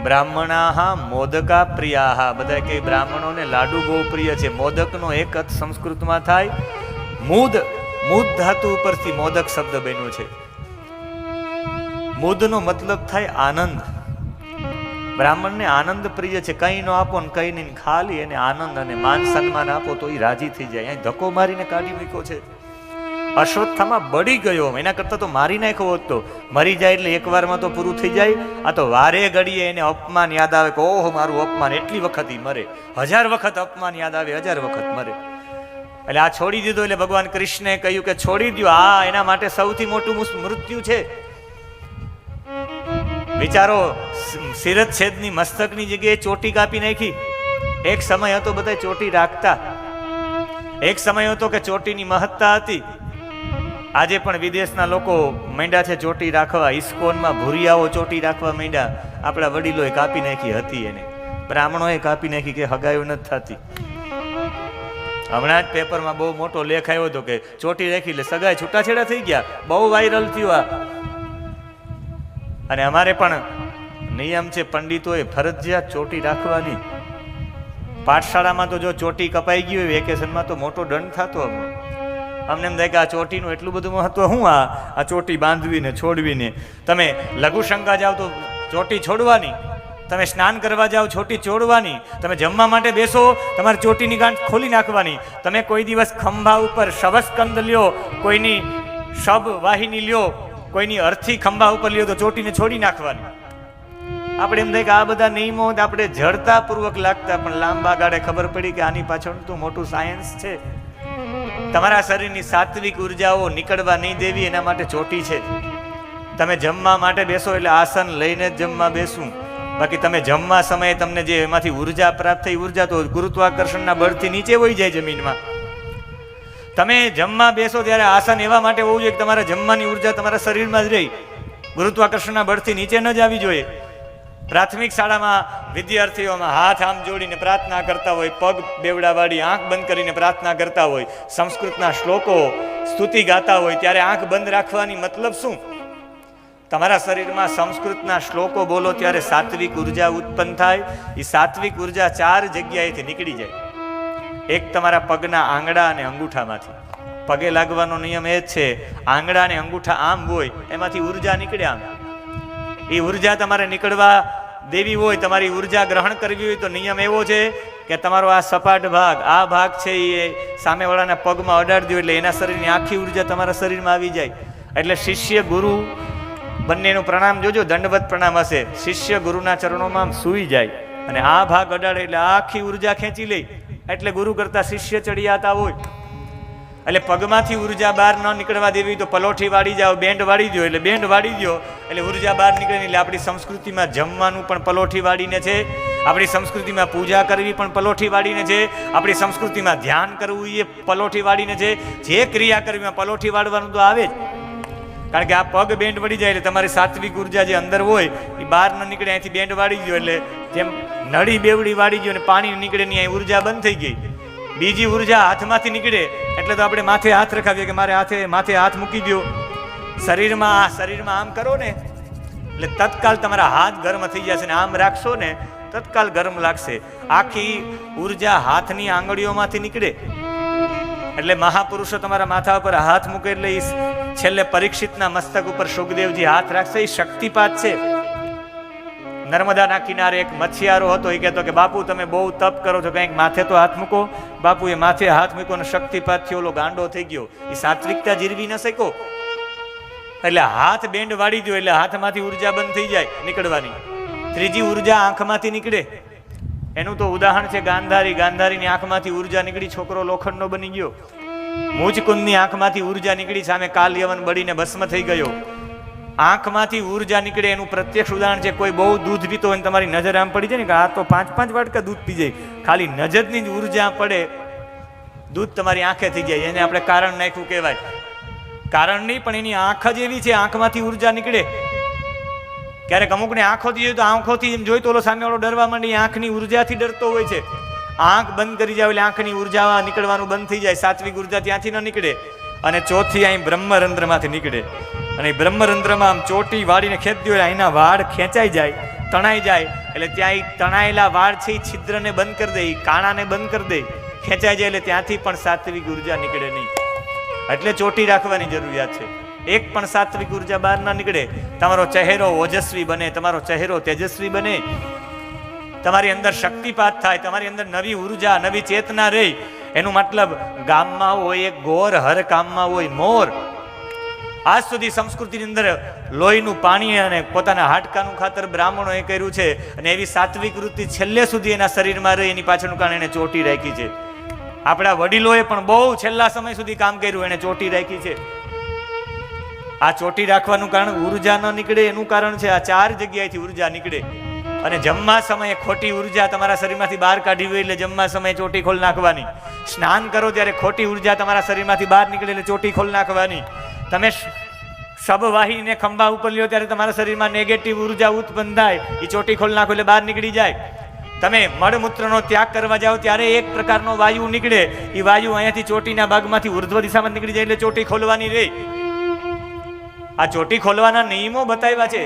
બ્રાહ્મણાહા મોદકા પ્રિયાહા, બધા કે બ્રાહ્મણોને લાડુ બહુ પ્રિય છે. મોદકનો એક અર્થ સંસ્કૃતમાં થાય મૂદ. મૂદ ધાતુ ઉપરથી મોદક શબ્દ બન્યો છે. મૂદનો મતલબ થાય આનંદ. બ્રાહ્મણને આનંદ પ્રિય છે. કંઈ ન આપો ને કંઈ નહીં, ખાલી એને આનંદ અને માન સન્માન આપો તો એ રાજી થઈ જાય. અહીં ધક્કો મારીને કાઢી મૂક્યો છે. અશ્વત્થામા બળી ગયો. એના કરતા તો મારી નાખ્યો હોત તો મરી જાય એટલે એકવારમાં તો પૂરું થઈ જાય. આ તો વારે ઘડીએ એને અપમાન યાદ આવે કે ઓહો મારું અપમાન, એટલી વખત મરે. 1000 વખત અપમાન યાદ આવે, 1000 વખત મરે. એટલે આ છોડી દીધો. એટલે ભગવાન કૃષ્ણે કહ્યું કે છોડી દો, આ એના માટે સૌથી મોટું મૃત્યુ છે. વિચારો, શિરચ્છેદની મસ્તકની જગ્યાએ ચોટી કાપી નાખી. એક સમય હતો બધા ચોટી રાખતા, એક સમય હતો કે ચોટીની મહત્તા હતી. આજે પણ વિદેશના લોકો માંડ્યા છે ચોટી રાખવા. ઇસ્કોનમાં ભૂરિયાઓ ચોટી રાખવા માંડ્યા. આપણા વડીલોએ કાપી નાખી હતી, એને બ્રાહ્મણોએ કાપી નાખી કે હગાયો નથી થતી. હમણાં જ પેપરમાં બહુ મોટો લેખ આવ્યો હતો કે ચોટી રાખી એટલે સગાઈ છૂટાછેડા થઈ ગયા, બહુ વાયરલ થયું આ. અને અમારે પણ નિયમ છે પંડિતોએ ફરજિયાત ચોટી રાખવાની. પાઠશાળામાં તો જો ચોટી કપાઈ ગઈ હોય વેકેશનમાં તો મોટો દંડ થતો. અમને એમ થાય કે આ ચોટીનું એટલું બધું મહત્વ શું, આ ચોટી બાંધવીને છોડવીને. તમે લઘુશંકા જાઓ તો ચોટી છોડવાની, તમે સ્નાન કરવા જાઓ ચોટી છોડવાની, તમે જમવા માટે બેસો તમારે ચોટીની ગાંઠ ખોલી નાખવાની. તમે કોઈ દિવસ ખંભા ઉપર શવસ્કંદ લ્યો, કોઈની શબ વાહિની લ્યો, કોઈની અર્થી ખંભા ઉપર લ્યો તો ચોટીને છોડી નાખવાની. આપણે એમ થાય કે આ બધા નિયમો આપણે જડતા પૂર્વક લાગતા, પણ લાંબા ગાળે ખબર પડી કે આની પાછળ તો મોટું સાયન્સ છે. તમારા શરીરની સાત્વિક ઉર્જાઓ નીકળવા નહીં દેવી એના માટે ચોટી છે. તમે જમવા માટે બેસો એટલે આસન લઈને જ જમવા બેસવું. બાકી તમે જમવા સમયે તમને જે એમાંથી ઉર્જા પ્રાપ્ત થઈ, ઉર્જા તો ગુરુત્વાકર્ષણના બળથી નીચે વહી જાય જમીનમાં. તમે જમવા બેસો ત્યારે આસન એવા માટે હોવું જોઈએ કે તમારા જમવાની ઉર્જા તમારા શરીરમાં જ રહી, ગુરુત્વાકર્ષણના બળથી નીચે ન જ આવી જોઈએ. પ્રાથમિક શાળામાં વિદ્યાર્થીઓમાં હાથ આમ જોડીને પ્રાર્થના કરતા હોય, પગ બેવડાવાળી આંખ બંધ કરીને પ્રાર્થના કરતા હોય, સંસ્કૃતના શ્લોકો સ્તુતિ ગાતા હોય, ત્યારે આંખ બંધ રાખવાની મતલબ શું? તમારા શરીરમાં સંસ્કૃતના શ્લોકો બોલો ત્યારે સાત્વિક ઉર્જા ઉત્પન્ન થાય. એ સાત્વિક ઉર્જા 4 જગ્યાએથી નીકળી જાય. એક તમારા પગના આંગળા અને અંગૂઠામાંથી. પગે લાગવાનો નિયમ એ જ છે, આંગળા અને અંગૂઠા આમ હોય એમાંથી ઉર્જા નીકળે આમ. એ ઉર્જા તમારે નીકળવા દેવી હોય, તમારી ઉર્જા ગ્રહણ કરવી હોય તો નિયમ એવો છે કે તમારો આ સપાટ ભાગ, આ ભાગ છે એ સામેવાળાના પગમાં અડાડી દો એટલે એના શરીરની આખી ઉર્જા તમારા શરીરમાં આવી જાય. એટલે શિષ્ય ગુરુ બંનેનું પ્રણામ જોજો, દંડવત પ્રણામ હશે. શિષ્ય ગુરુના ચરણોમાં આમ સૂઈ જાય અને આ ભાગ અડાડે એટલે આખી ઉર્જા ખેંચી લે. એટલે ગુરુ કરતા શિષ્ય ચડિયાતા હોય. એટલે પગમાંથી ઉર્જા બહાર ન નીકળવા દેવી તો પલોઠી વાળી જાઓ, બેન્ડ વાળી દો. એટલે બેન્ડ વાળી દો એટલે ઉર્જા બહાર નીકળે. એટલે આપણી સંસ્કૃતિમાં જમવાનું પણ પલોઠી વાળીને છે, આપણી સંસ્કૃતિમાં પૂજા કરવી પણ પલોઠી વાળીને છે, આપણી સંસ્કૃતિમાં ધ્યાન કરવું એ પલોઠી વાળીને છે. જે ક્રિયા કરવી પલોઠી વાળવાનું તો આવે જ. કારણ કે આ પગ બેન્ડ વળી જાય એટલે તમારી સાત્વિક ઉર્જા જે અંદર હોય એ બહાર ન નીકળે. અહીંથી બેન્ડ વાળી ગયો એટલે જેમ નળી બેવડી વાળી ગયો અને પાણી નીકળે નહીં, અહીં ઉર્જા બંધ થઈ ગઈ. બીજી ઉર્જા હાથમાંથી નીકળે એટલે તો આપણે માથે હાથ રખાવીએ કે મારે માથે હાથ મૂકી દો. શરીરમાં આમ કરો ને એટલે તત્કાલ તમારા હાથ ગરમ થઈ જશે ને આમ રાખશો ને તત્કાલ ગરમ લાગશે. આખી ઉર્જા હાથની આંગળીઓમાંથી નીકળે. એટલે મહાપુરુષો તમારા માથા ઉપર હાથ મૂકે એટલે છેલ્લે પરીક્ષિતના મસ્તક ઉપર સુખદેવજી હાથ રાખશે. એ શક્તિપાત છે. નર્મદાના કિનારે એક મચ્છિયારો હતો. એ કહેતો કે બાપુ તમે બહુ તપ કરો છો, કંઈક માથે તો હાથ મૂકો. બાપુ એ માથે હાથ મૂકો અને શક્તિપાતથી ઓલો ગાંડો થઈ ગયો. એ સાત્વિકતા જીરવી ન શક્યો. એટલે હાથ બેન્ડ વાળી દો એટલે હાથમાંથી ઉર્જા બંધ થઈ જાય નીકળવાની. ત્રીજી ઉર્જા આંખમાંથી નીકળે. એનું તો ઉદાહરણ છે ગાંધારી. ગાંધારીની આંખમાંથી ઉર્જા નીકળી, છોકરો લોખંડનો બની ગયો. મુચકુંદની આંખમાંથી ઉર્જા નીકળી, સામે કાલ યવન બળીને ભસ્મ થઈ ગયો. આંખમાંથી ઉર્જા નીકળે એનું પ્રત્યક્ષ ઉદાહરણ છે. કોઈ બહુ દૂધ પીતો હોય તમારી નજર આમ પડી જાય ને કે આ તો 5-5 વાટકા દૂધ પી જાય, ખાલી નજરની જ ઉર્જા પડે દૂધ તમારી આંખે થઈ જાય. એને આપણે કારણ નાખ્યું કહેવાય. કારણ નહીં પણ એની આંખ જ એવી છે, આંખમાંથી ઉર્જા નીકળે. ક્યારેક અમુકને આંખોથી જોઈએ તો આંખોથી એમ જોઈ તો ઓલો સામેવાળો ડરવા માંડી, આંખની ઉર્જાથી ડરતો હોય છે. આંખ બંધ કરી જાય એટલે આંખની ઉર્જા નીકળવાનું બંધ થઈ જાય. સાત્વિક ઉર્જા ત્યાંથી ન નીકળે. અને ચોથી અહીં બ્રહ્મરંધ્રમાંથી નીકળે. અને બ્રહ્મરંધ્રમાં આમ ચોટી વાળીને ખેંચતી હોય, અહીંના વાળ ખેંચાઈ જાય, તણાઈ જાય. એટલે ત્યાં એ તણાયેલા વાળ છે એ છિદ્રને બંધ કરી દે, કાણાને બંધ કરી દે, ખેંચાઈ જાય. એટલે ત્યાંથી પણ સાત્વિક ઉર્જા નીકળે નહીં. એટલે ચોટી રાખવાની જરૂરિયાત છે. એક પણ સાત્વિક ઉર્જા બહાર ના નીકળે. તમારો ચહેરો ઓજસ્વી બને, તમારો ચહેરો તેજસ્વી બને, તમારી અંદર શક્તિપાત થાય, તમારી અંદર નવી ઉર્જા, નવી ચેતના રહે. એનું મતલબ ગામમાં હોય એક ગોર, હર કામમાં હોય મોર. આજ સુધી સંસ્કૃતિની અંદર લોહીનું પાણી અને પોતાના હાડકાનું ખાતર બ્રાહ્મણોએ કર્યું છે. અને એવી સાત્વિક વૃત્તિ છેલ્લે સુધી એના શરીરમાં રહી, એની પાછળનું કારણ એને ચોટી રાખી છે. આપણા વડીલોએ પણ બહુ છેલ્લા સમય સુધી કામ કર્યું, એને ચોટી રાખી છે. આ ચોટી રાખવાનું કારણ ઉર્જા ન નીકળે એનું કારણ છે. આ 4 જગ્યાએથી ઉર્જા નીકળે. અને જમવા સમયે ખોટી ઉર્જા તમારા શરીરમાંથી બહાર કાઢવી હોય એટલે જમવા સમયે ચોટી ખોલ નાખવાની. સ્નાન કરો ત્યારે ખોટી ઉર્જા તમારા શરીરમાંથી બહાર નીકળે એટલે ચોટી ખોલ નાખવાની. તમે શબવાહિનીને ખંભા ઉપર લ્યો ત્યારે તમારા શરીરમાં નેગેટિવ ઉર્જા ઉત્પન્ન થાય, એ ચોટી ખોલ નાખો એટલે બહાર નીકળી જાય. તમે મળમૂત્રનો ત્યાગ કરવા જાઓ ત્યારે એક પ્રકારનો વાયુ નીકળે, એ વાયુ અહીંયાથી ચોટીના ભાગમાંથી ઉર્ધ્વ દિશામાં નીકળી જાય એટલે ચોટી ખોલવાની રહે. આ ચોટી ખોલવાના નિયમો બતાવ્યા છે.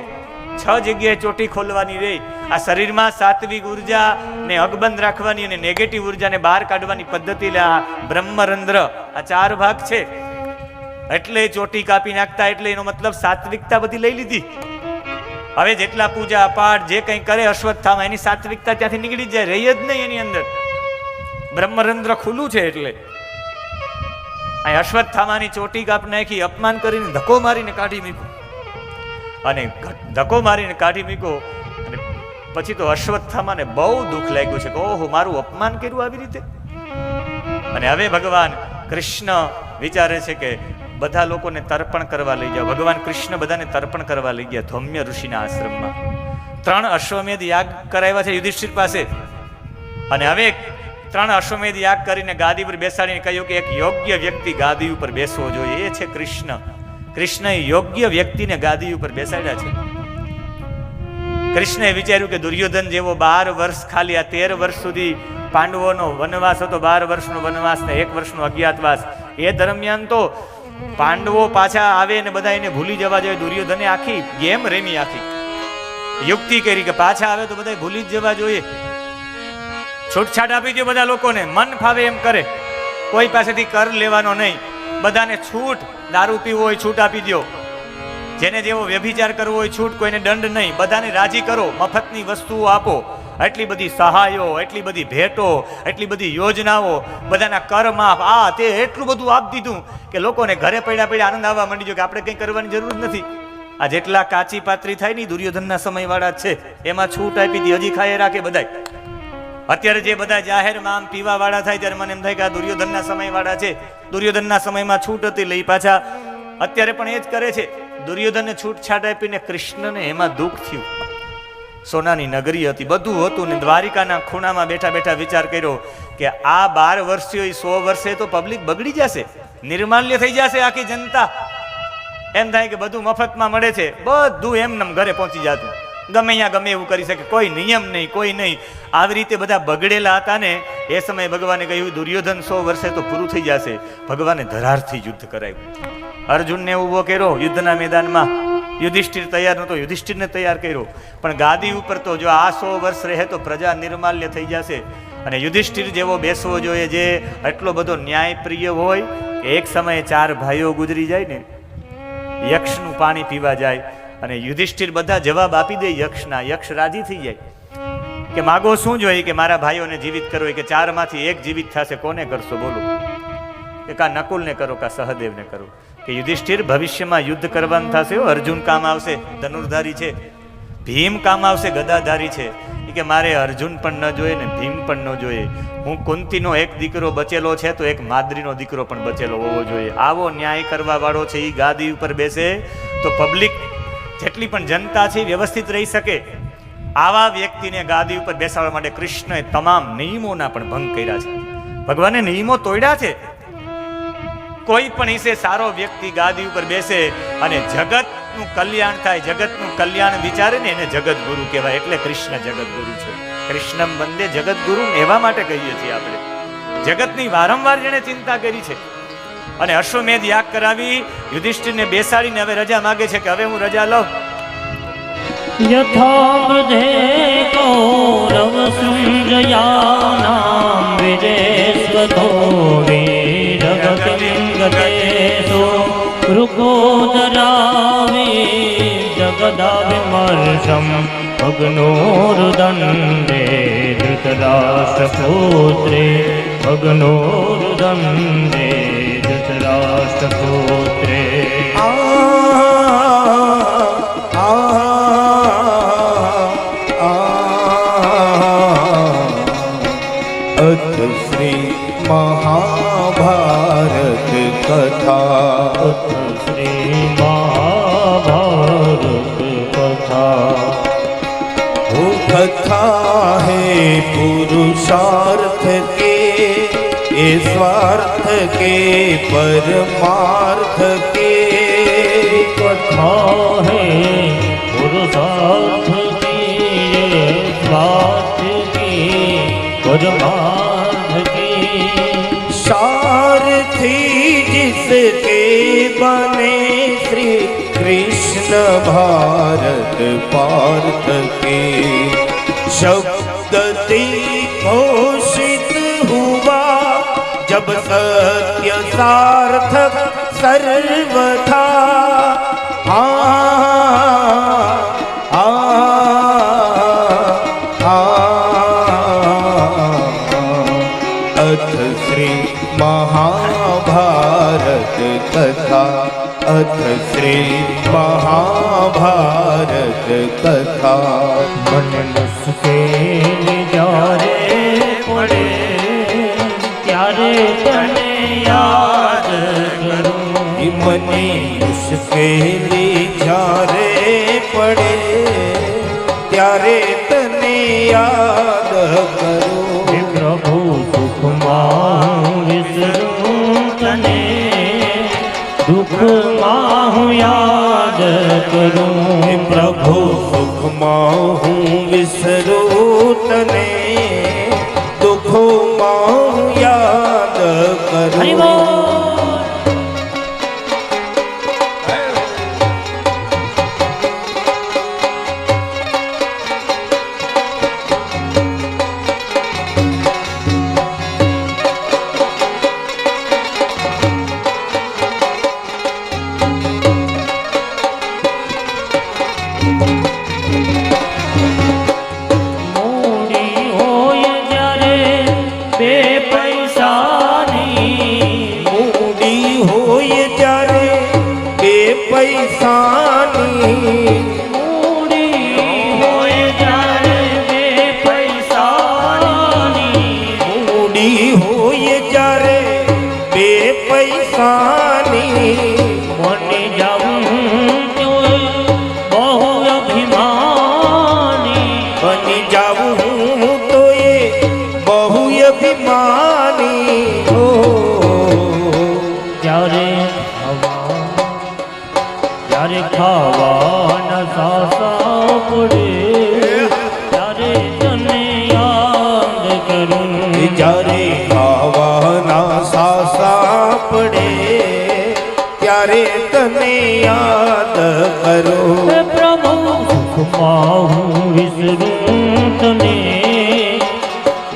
6 જગ્યાએ ચોટી ખોલવાની રહે. આ શરીરમાં સાત્વિક ઉર્જા ને અકબંધ રાખવાની અને નેગેટિવ ઉર્જાને બહાર કાઢવાની પદ્ધતિ, આ બ્રહ્મરંધ્ર, આ 4 ભાગ છે. એટલે ચોટી કાપી નાખતા, એટલે એનો મતલબ સાત્વિકતા બધી લઈ લીધી. હવે જેટલા પૂજા પાઠ જે કંઈ કરે અશ્વત્થામા, એની સાત્વિકતા ત્યાંથી નીકળી જાય, રહી જ નહીં એની અંદર. બ્રહ્મરંધ્ર ખુલ્લું છે એટલે અહીં અશ્વત્થામાની ચોટી કાપ નાખી, અપમાન કરીને ધક્કો મારીને કાઢી મૂક્યો. અને ધક્કો મારીને કાઢી મૂક્યો અને પછી તો અશ્વત્થામાને બહુ દુઃખ લાગ્યું છે કે ઓહો, મારું અપમાન કર્યું આવી રીતે. અને હવે ભગવાન કૃષ્ણ વિચારે છે કે બધા લોકોને તર્પણ કરવા લઈ જાઓ. ભગવાન કૃષ્ણ બધાને તર્પણ કરવા લઈ ગયા ધૌમ્ય ઋષિના આશ્રમમાં. 3 અશ્વમેધ યાગ કરાવ્યા છે યુધિષ્ઠિર પાસે. અને હવે 3 અશ્વમેધ યાગ કરીને ગાદી પર બેસાડીને કહ્યું કે એક યોગ્ય વ્યક્તિ ગાદી ઉપર બેસવો જોઈએ. એ છે કૃષ્ણ. કૃષ્ણએ યોગ્ય વ્યક્તિને ગાદી ઉપર બેસાડ્યા છે. કૃષ્ણએ વિચાર્યું કે દુર્યોધન જેવો 12 વર્ષ, ખાલી આ 13 વર્ષ સુધી પાંડવોનો વનવાસ હતો, 12 વર્ષનો વનવાસ ને 1 વર્ષનો અજ્ઞાતવાસ. એ દરમિયાન તો પાંડવો પાછા આવે ને બધા એને ભૂલી જવા જોઈએ. દુર્યોધને આખી ગેમ રેમી, આખી યુક્તિ કરી કે પાછા આવે તો બધા ભૂલી જ જવા જોઈએ. છૂટછાટ આપી દો બધા લોકોને, મન ફાવે એમ કરે, કોઈ પાસેથી કર લેવાનો નહીં. બધાને છૂટ, દારૂ પીવો હોય છૂટ આપી દો, જેને જેવો વ્યભિચાર કરવો હોય છૂટ, કોઈને દંડ નહીં. બધાને રાજી કરો, મફતની વસ્તુઓ આપો. એટલી બધી સહાયો, એટલી બધી ભેટો, એટલી બધી યોજનાઓ, બધાના કર માફ, આ તે એટલું બધું આપી દીધું કે લોકોને ઘરે પડ્યા આનંદ આવવા માંડી ગયો કે આપણે કંઈ કરવાની જરૂર નથી. આ જેટલા કાચી પાત્રી થાય ને દુર્યોધનના સમયવાળા છે, એમાં છૂટ આપી દી, હજી ખાય રાખે બધાય. અત્યારે જે બધા જાહેરમાં આમ પીવા વાળા થાય ત્યારે મને એમ થાય કે આ દુર્યોધનના સમયવાળા છે. દુર્યોધનના સમયમાં છૂટ હતી, લઈ પાછા અત્યારે પણ એ જ કરે છે. દુર્યોધનને છૂટછાટ આપીને કૃષ્ણને એમાં દુઃખ થયું. સોનાની નગરી હતી, બધું હતું ને દ્વારિકાના ખૂણામાં બેઠા બેઠા વિચાર કર્યો કે આ 12 વર્ષીય 100 વર્ષે તો પબ્લિક બગડી જશે, નિર્માલ્ય થઈ જશે આખી જનતા. એમ થાય કે બધું મફતમાં મળે છે, બધું એમને ઘરે પહોંચી જતું, ગમે અહીંયા ગમે એવું કરી શકે, કોઈ નિયમ નહીં, કોઈ નહીં. આવી રીતે બધા બગડેલા હતા ને એ સમયે ભગવાને કહ્યું દુર્યોધન 100 વર્ષે તો પૂરું થઈ જશે. ભગવાને ધરારથી યુદ્ધ કરાવ્યું. અર્જુનને ઊભો કર્યો યુદ્ધના મેદાનમાં. યુધિષ્ઠિર તૈયાર નહોતો, યુધિષ્ઠિરને તૈયાર કર્યો. પણ ગાદી ઉપર તો જો આ 100 વર્ષ રહે તો પ્રજા નિર્માલ્ય થઈ જશે. અને યુધિષ્ઠિર જેવો બેસવો જોઈએ, જે એટલો બધો ન્યાયપ્રિય હોય કે એક સમયે 4 ભાઈઓ ગુજરી જાય ને, યક્ષનું પાણી પીવા જાય અને યુધિષ્ઠિર બધા જવાબ આપી દે યક્ષના. યક્ષ રાજી થઈ જાય કે માગો શું જોઈએ, કે મારા ભાઈઓને જીવિત કરો, કે 4 માંથી 1 જીવિત થશે, કોને કરશો બોલો? કે કા નકુલને કરો, કા સહદેવને કરો. કે યુધિષ્ઠિર ભવિષ્યમાં યુદ્ધ કરવાનું થશે, અર્જુન કામ આવશે, ધનુર્ધારી છે, ભીમ કામ આવશે, ગદાધારી છે. કે મારે અર્જુન પણ ન જોઈએ ને ભીમ પણ ન જોઈએ. હું કુંતીનો એક દીકરો બચેલો છે તો એક માદ્રીનો દીકરો પણ બચેલો હોવો જોઈએ. આવો ન્યાય કરવા વાળો છે એ ગાદી ઉપર બેસે તો પબ્લિક જેટલી પણ જનતા છે વ્યવસ્થિત રહી શકે. આવા વ્યક્તિને ગાદી ઉપર બેસાડવા માટે કૃષ્ણએ તમામ નિયમોના પણ ભંગ કર્યા છે. ભગવાને નિયમો તોડ્યા છે. કોઈ પણ હિસે સારો વ્યક્તિ ગાદી ઉપર બેસે અને જગતનું કલ્યાણ થાય, જગતનું કલ્યાણ વિચારે ને એને જગત ગુરુ કહેવાય. એટલે કૃષ્ણ જગત ગુરુ છે. કૃષ્ણમ વંદે જગત ગુરુ એવા માટે કહીએ છીએ આપણે. જગતની વારંવાર જેણે ચિંતા કરી છે. અને અશ્વમેધ યાગ કરાવી યુધિષ્ઠિરને બેસાડીને હવે રજા માગે છે કે હવે હું રજા લઉં. યથા બધે કૌરવ સૃંજયાનામ વિજેસ્વતો વીરગતિંગતેસો ઋગોદરાવે જગદાવિમર્શમ ભગ્નોરુદંડે ધૃતરાષ્ટ્રપુત્રે ભગ્નોરુદંડે ધૃતરાષ્ટ્રપુત્રે. अथ श्री महाभारत कथा. अथ श्री महाभारत कथा. वो कथा है पुरुषार्थ के, ये स्वार्थ के परमार्थ के. कथा है पुरुषार्थ की, ये स्वार्थ की जिसके बने श्री कृष्ण भारत पार्थ के शब्द घोषित हुआ जब सत्य सार्थक सर्वथा अथ श्री महाभारत कथा अथ श्री महाभारत कथा मन मुश्किल जारे पड़े ત્યારે તને યાદ કરું મને મુશ્કેલી જ્યારે પડે ત્યારે તને યાદ કરું હે પ્રભુ સુખમાં હું વિસરું તને દુઃખમાં હું યાદ કરું હે પ્રભુ સુખમાં હું વિસરું તને દુઃખોમાં હું યાદ હરિ કરું બોલ મોડી હોય જ્યારે બે પૈસાની મૂડી હોય જ્યારે બે પૈસાની મૂડી હોય જ્યારે બે પૈસાની મૂડી હોય જ્યારે બે પૈસાની બની જાઉં તોય બહુ અભિમાની બની જાઉં હું તો એ બહુ અભિમાની હો જ્યારે ખાવાના સાસા પડે ત્યારે તને યાદ કરું જ્યારે ખાવાના સાસા પડે ત્યારે તને યાદ કરો હે પ્રભુ સુખમાં હું વિસરું તને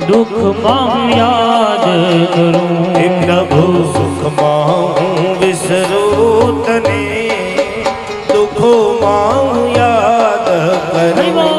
દુઃખમાં હું યાદ કરું હે પ્રભુ સુખમાં હું વિસરું તને દુઃખોમાં હું યાદ હરિ કરું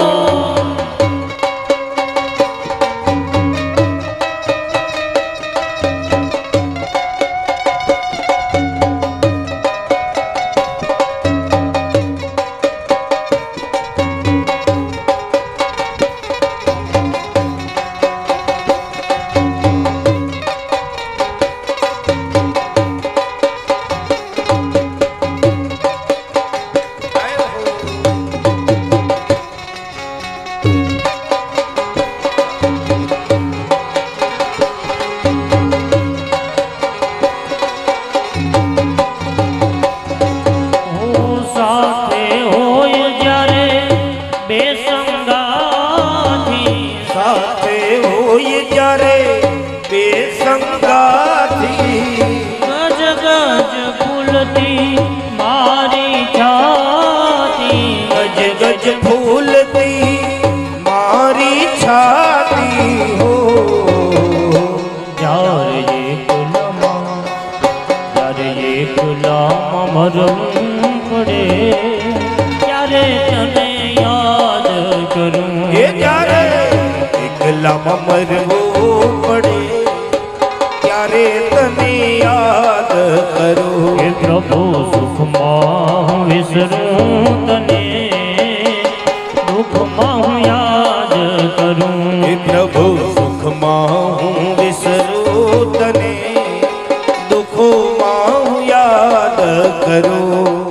બોલ સાથે હોય જ્યારે બે સંગાથી સાથે હોય જ્યારે બે સંગાથી ગજ ગજ ફૂલતી મારી છાતી ગજ ગજ ફૂલતી મારી છાતી હો જ્યારે એ કુલામાં મરવું પડે ત્યારે તને યાદ કરું એ જ્યારે એકલામાં મરવું પડે ત્યારે તને યાદ કરું હે પ્રભુ સુખમાં વિસરું તને દુઃખમાં હું યાદ કરું હે પ્રભુ સુખમાં હું વિસરું તને દુઃખોમાં હું યાદ કરું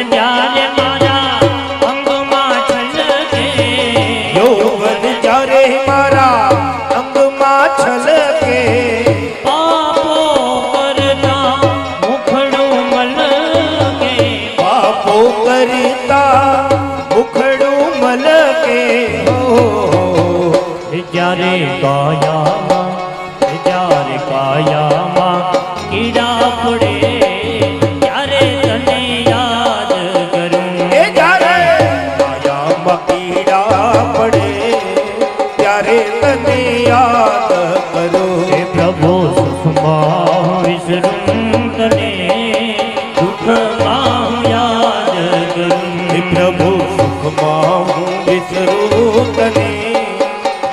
જ્યારે મારા અંગમાં છલકે યૌવન જ્યારે મારા અંગમાં છલકે પાપો કરતા મુખડું મલકે પાપો કરતા મુખડું મલકે જ્યારે કાયામાં કીડા પડે ત્યારે તને યાદ કરું એ જ્યારે કાયામાં પીડા પડે ત્યારે તને યાદ કરો હે પ્રભુ સુખમાં વિસરું તને દુઃખમાં યાદ કરું હે પ્રભુ સુખમાં હું વિસરું તને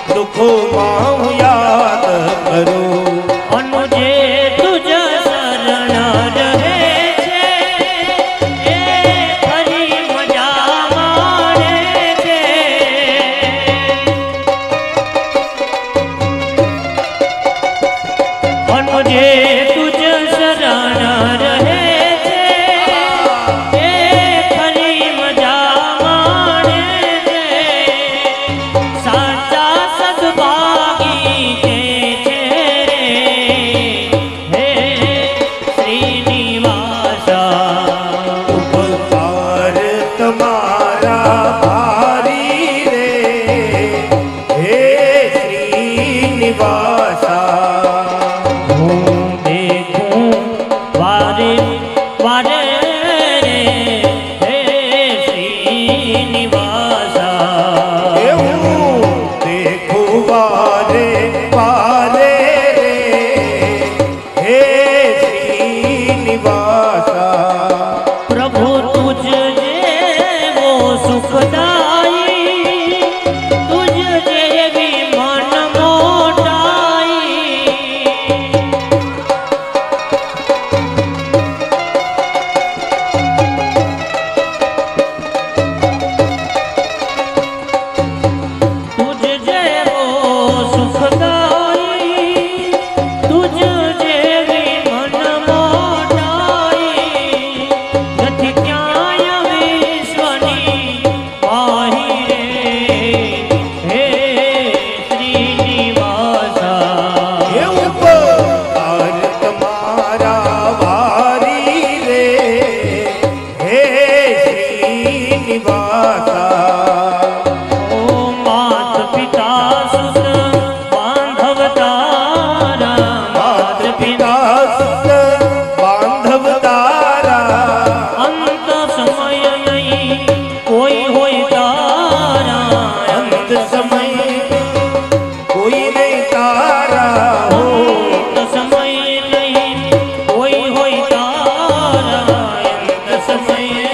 દુઃખમાં હું યાદ કરું અનુજે તુજ શરણ રહે છે એ ફરી મજા માણે છે અનુજે તુજ શરણ રહે છે એ ફરી મજા માણે છે સાચા સદભાગી કે છે રે હે શ્રીનિવાસા ઉપકાર તમારા ભારી રે હે શ્રીનિવાસા હું દેખું વારે વારે રે હે શ્રીનિવાસા એવું દેખું વારે વારે રે હે શ્રીનિવાસા પ્રભુ તુજ જેવો સુખદાયી તુજ જેવી મન મોટાઈ તુજ જેવો સુખદાયી તુજ જેવી મન મોટાઈ નથી ક્યાંય વિશ્વની માહી રે હે શ્રીનિવાસા એવું ઉપકાર તમારા વારી રે હે શ્રીનિવાસા ઓ માત પિતા સુત બાંધવ તારા માત પિતા સુત બાંધવ તારા અંત સમય નહીં કોઈ હોય તારા અંત સમય કોઈ નહીં તારા હો અંત સમય નહીં કોઈ હોય તારા અંત સમય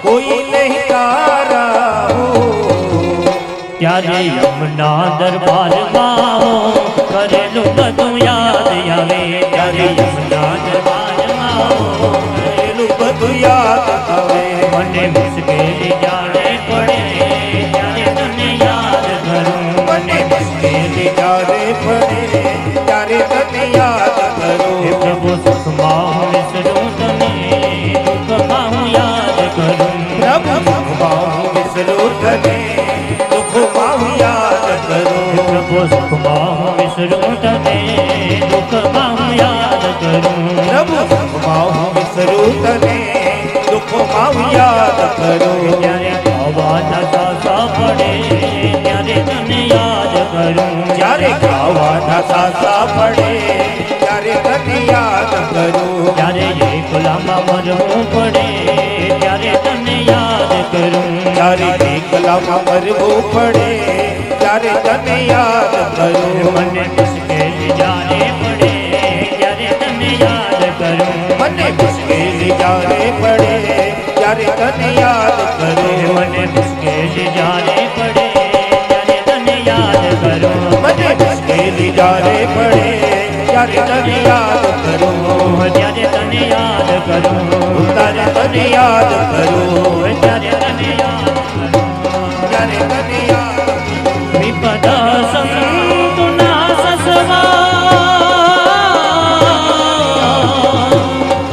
કોઈ નહીં તારા હો ત્યારે યમુના દરબારમાં કરેલું બધું યાદ આવે ત્યારે યમુના દરબારમાં એનું બધું યાદ આવે મને મુશ્કેલી જાણે પડે ત્યારે તને યાદ કરું મને મુશ્કેલી જ્યારે પડે ત્યારે તને યાદ કરો હે પ્રભુ સુખમાં હું વિસરું તને દુઃખમાં હું યાદ કરું પ્રભુ સુખમાં હું વિસરું તને દુઃખમાં હું યાદ હે કરું પ્રભુ સુખમાં હું વિસરું તને દુઃખમાં હું યાદ કરું પ્રભુ સુખમાં હું વિસરું તને દુઃખમાં હું યાદ કરું ત્યારે ખાવાના સાસા પડે ત્યારે તને યાદ કરું જ્યારે ખાવાના સાસા પડે ત્યારે તને યાદ કરું ત્યારે એકલામાં મરવું પડે ત્યારે તને યાદ કરું જ્યારે એકલામાં મરવું પડે ત્યારે તને યાદ કરું મને મુશ્કેલી જાણે પડે ત્યારે તને યાદ કરું મને મુશ્કેલી જ્યારે પડે ત્યારે તને યાદ કરું મને મુશ્કેલી જાણે પડે ત્યારે તને યાદ કરું મને મુશ્કેલી જ્યારે પડે ત્યારે તને યાદ કરું ત્યારે તને યાદ કરું તારે તને યાદ કરું ત્યારે તને યાદ કરું ત્યારે તને યાદ વિપદ સંતુના સસવા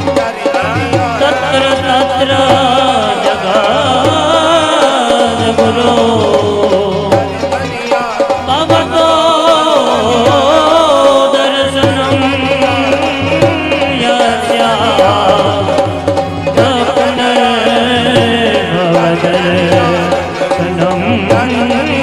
ત્યારે તને યાદ તત્ર તત્ર ધણી